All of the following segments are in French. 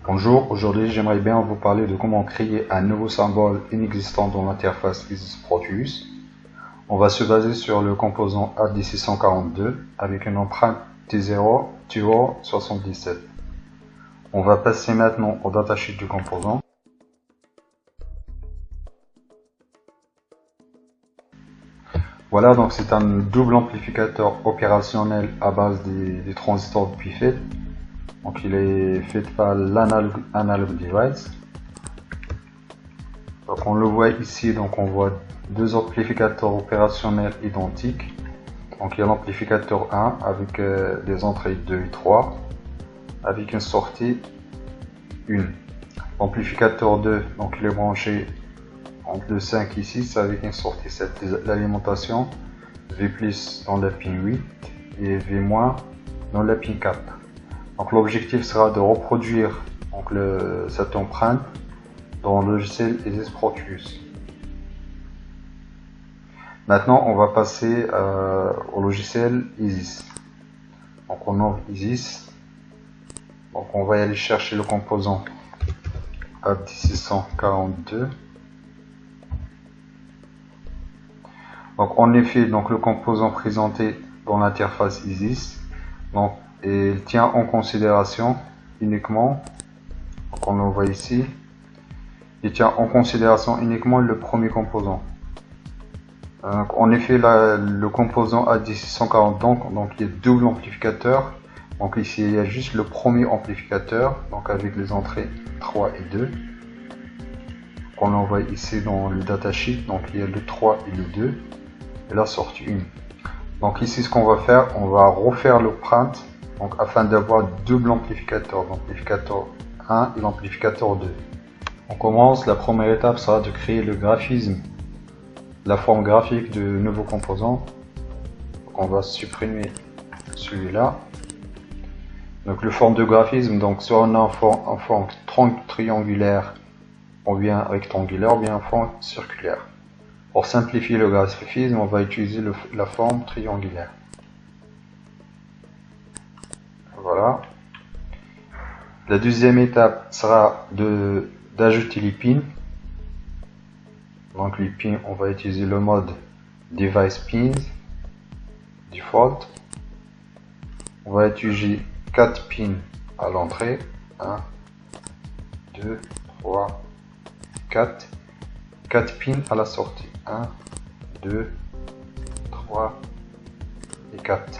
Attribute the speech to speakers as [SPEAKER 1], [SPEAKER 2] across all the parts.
[SPEAKER 1] Bonjour, aujourd'hui j'aimerais bien vous parler de comment créer un nouveau symbole inexistant dans l'interface EasisProteus. On va se baser sur le composant AD642 avec une empreinte T0 TUO 77. On va passer maintenant au datasheet du composant. Voilà, donc c'est un double amplificateur opérationnel à base des transistors de Pfet. Donc il est fait par l'Analog Device. Donc on le voit ici, donc on voit deux amplificateurs opérationnels identiques. Donc il y a l'amplificateur 1 avec des entrées 2 et 3 avec une sortie 1. L'amplificateur 2, donc il est branché entre le 5 et 6 avec une sortie 7. L'alimentation V+ dans la pin 8 et V- dans la pin 4. Donc l'objectif sera de reproduire donc cette empreinte dans le logiciel EasisProteus. Maintenant on va passer au logiciel Isis. Donc on ouvre Isis. Donc on va aller chercher le composant AD642. Donc en effet, donc le composant présenté dans l'interface Isis, donc il tient en considération uniquement, donc on le voit ici, il tient en considération uniquement le premier composant. Donc, en effet, là, le composant AD640, donc il y a double amplificateur. Donc ici il y a juste le premier amplificateur, donc avec les entrées 3 et 2. On le voit ici dans le datasheet, donc il y a le 3 et le 2 et la sortie 1. Donc ici ce qu'on va faire, on va refaire l'empreinte donc afin d'avoir double amplificateur, l'amplificateur 1 et l'amplificateur 2. On commence, la première étape sera de créer le graphisme, la forme graphique du nouveau composant. Donc on va supprimer celui-là. Donc le forme de graphisme, donc soit on a en forme triangulaire ou bien rectangulaire ou bien en forme circulaire. Pour simplifier le graphisme, on va utiliser la forme triangulaire. Voilà. La deuxième étape sera d'ajouter les pins. Donc les pins, on va utiliser le mode Device Pins Default. On va utiliser 4 pins à l'entrée. 1, 2, 3, 4. 4 pins à la sortie. 1, 2, 3 et 4.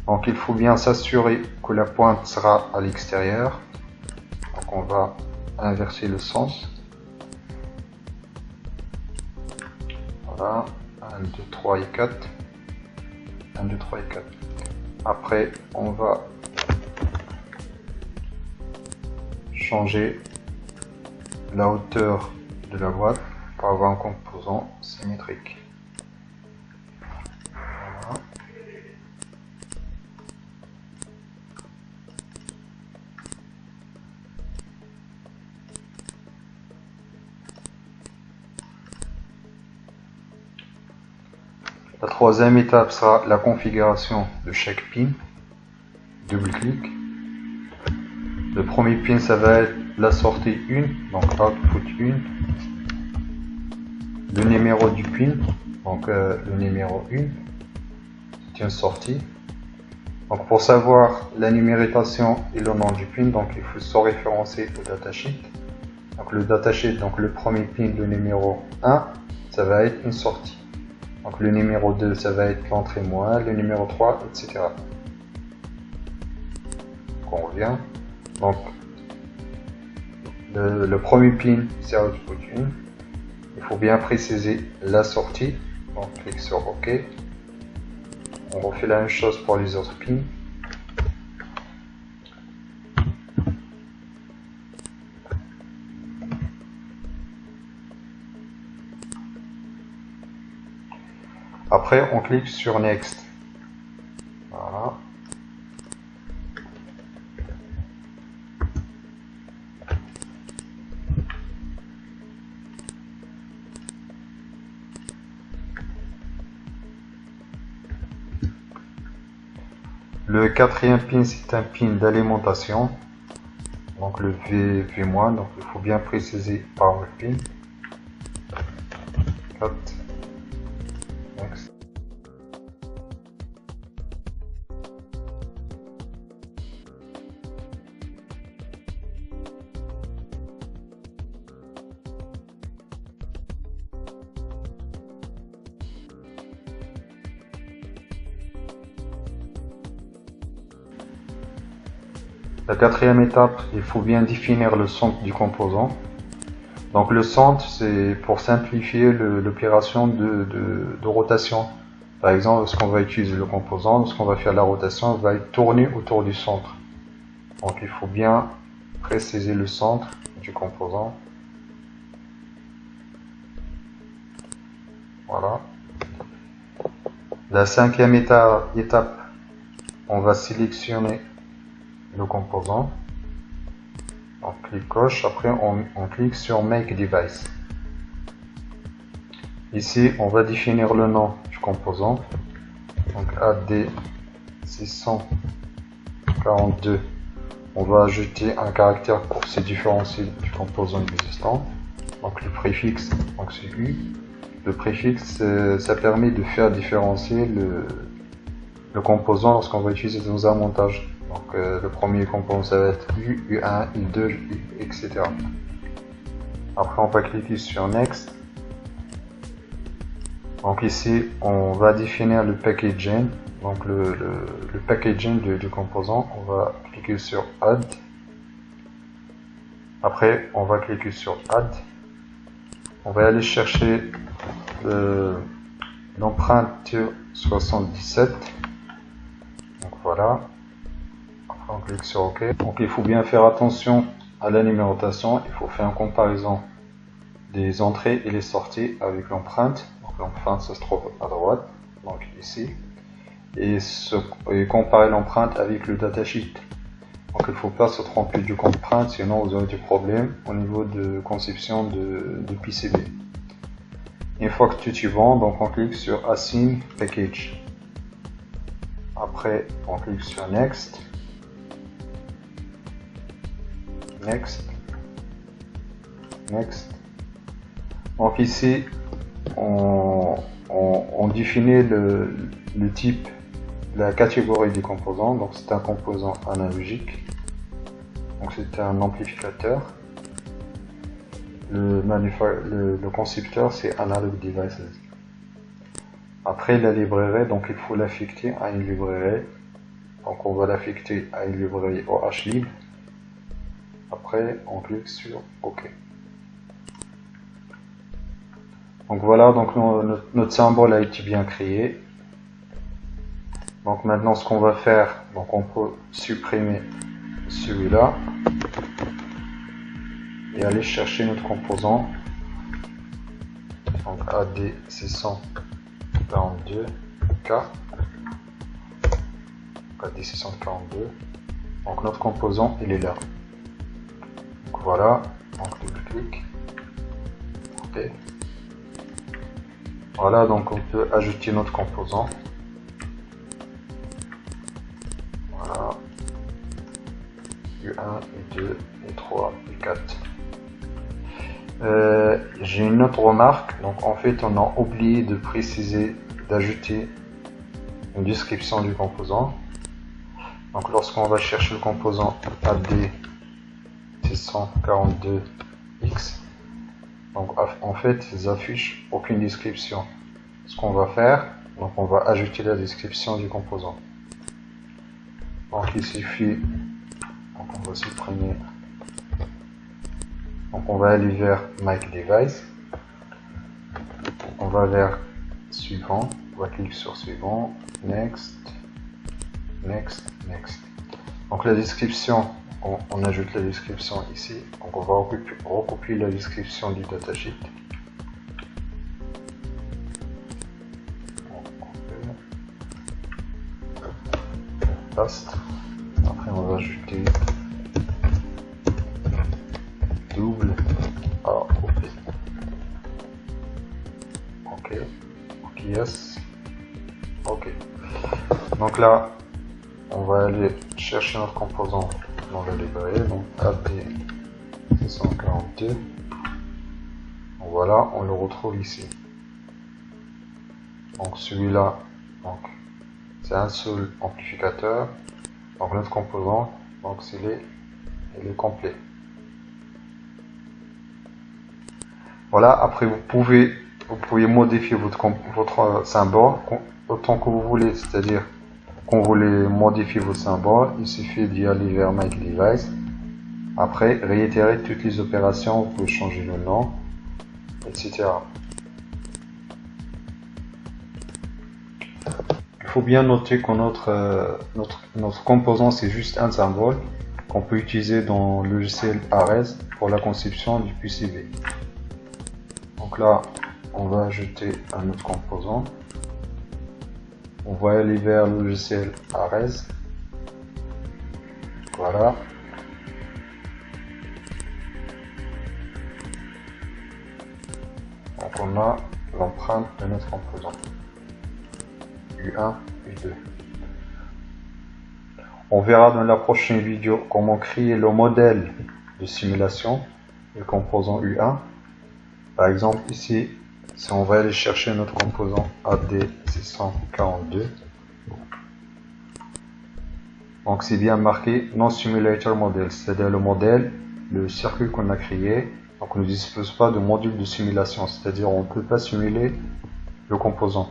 [SPEAKER 1] Donc il faut bien s'assurer que la pointe sera à l'extérieur. Donc on va inverser le sens. Voilà. 1, 2, 3 et 4. 1, 2, 3 et 4. Après on va changer la hauteur de la boîte pour avoir un composant symétrique. Voilà. La troisième étape sera la configuration de chaque pin. Double-clic. Le premier pin, ça va être la sortie 1, donc output 1. Le numéro du pin, donc le numéro 1, c'est une sortie. Donc pour savoir la numérotation et le nom du pin, donc il faut se référencer au datasheet. Donc le datasheet, donc le premier pin, le numéro 1, ça va être une sortie. Donc le numéro 2, ça va être l'entrée moins, le numéro 3, etc. Donc on revient. Donc le premier pin, c'est output 1. Il faut bien préciser la sortie. Donc clique sur OK. On refait la même chose pour les autres pins. Après, on clique sur Next. Voilà. Le quatrième pin, c'est un pin d'alimentation. donc le V, donc il faut bien préciser par le pin. 4, next. La quatrième étape, il faut bien définir le centre du composant. Donc le centre, c'est pour simplifier l'opération de rotation. Par exemple, lorsqu'on va utiliser le composant, lorsqu'on va faire la rotation, il va être tourné autour du centre. Donc il faut bien préciser le centre du composant. Voilà. La cinquième étape, on va sélectionner le composant. On clique gauche, après on clique sur Make Device. Ici, on va définir le nom du composant. Donc AD642. On va ajouter un caractère pour se différencier du composant existant. Donc le préfixe, donc c'est U. Le préfixe, ça permet de faire différencier le composant lorsqu'on va utiliser dans un montage. Donc le premier composant ça va être U, U1, U2, etc. Après on va cliquer sur Next. Donc ici on va définir le packaging. Donc le packaging du composant. On va cliquer sur Add. Après on va cliquer sur Add. On va aller chercher l'empreinte 77. Donc voilà. On clique sur OK. Donc il faut bien faire attention à la numérotation. Il faut faire une comparaison des entrées et les sorties avec l'empreinte. Donc l'empreinte ça se trouve à droite, donc ici. Et comparer l'empreinte avec le datasheet. Donc il ne faut pas se tromper du empreinte, sinon vous aurez du problème au niveau de conception de PCB. Une fois que tout est bon, donc on clique sur Assign Package. Après on clique sur Next. Next. Donc ici, on définit le type, la catégorie du composant. Donc c'est un composant analogique. Donc c'est un amplificateur. Le concepteur c'est Analog Devices. Après la librairie, donc il faut l'affecter à une librairie. Donc on va l'affecter à une librairie OHlib. Après, on clique sur OK. Donc voilà, donc notre symbole a été bien créé. Donc maintenant, ce qu'on va faire, donc on peut supprimer celui-là et aller chercher notre composant. Donc AD642K. AD642. Donc notre composant, il est là. Donc voilà, donc double clic. OK. Voilà, donc on peut ajouter notre composant. Voilà. U1, U2, U3, U4. J'ai une autre remarque. Donc en fait, on a oublié de préciser, d'ajouter une description du composant. Donc lorsqu'on va chercher le composant AD642X, donc en fait ils affichent aucune description. Ce qu'on va faire, donc on va ajouter la description du composant. Donc il suffit, donc on va supprimer, donc on va aller vers Make Device, on va vers suivant, on va cliquer sur suivant, Next, Next, Next. Donc la description, on ajoute la description ici. Donc on va recopier la description du datasheet. Paste. Après on va ajouter double AOP. OK. OK, yes. OK. Donc là, on va aller chercher notre composant dans la librairie, donc AD642. Donc voilà, on le retrouve ici. Donc celui-là, donc c'est un seul amplificateur. Donc notre composant, donc il est complet. Voilà, après vous pouvez modifier votre symbole autant que vous voulez, c'est-à-dire quand vous voulez modifier votre symbole, il suffit d'y aller vers Make Device. Après, réitérer toutes les opérations, vous pouvez changer le nom, etc. Il faut bien noter que notre composant, c'est juste un symbole qu'on peut utiliser dans le logiciel Ares pour la conception du PCB. Donc là, on va ajouter un autre composant. On va aller vers le logiciel Ares. Voilà. Donc on a l'empreinte de notre composant. U1, U2. On verra dans la prochaine vidéo comment créer le modèle de simulation du composant U1. Par exemple ici, si on va aller chercher notre composant AD642, donc c'est bien marqué Non Simulator Model, c'est-à-dire le modèle, le circuit qu'on a créé. Donc on ne dispose pas de module de simulation, c'est-à-dire on ne peut pas simuler le composant.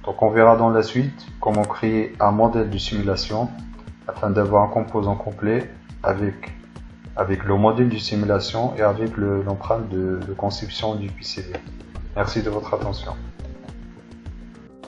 [SPEAKER 1] Donc on verra dans la suite comment créer un modèle de simulation afin d'avoir un composant complet avec le modèle de simulation et avec l'empreinte de conception du PCB. Merci de votre attention.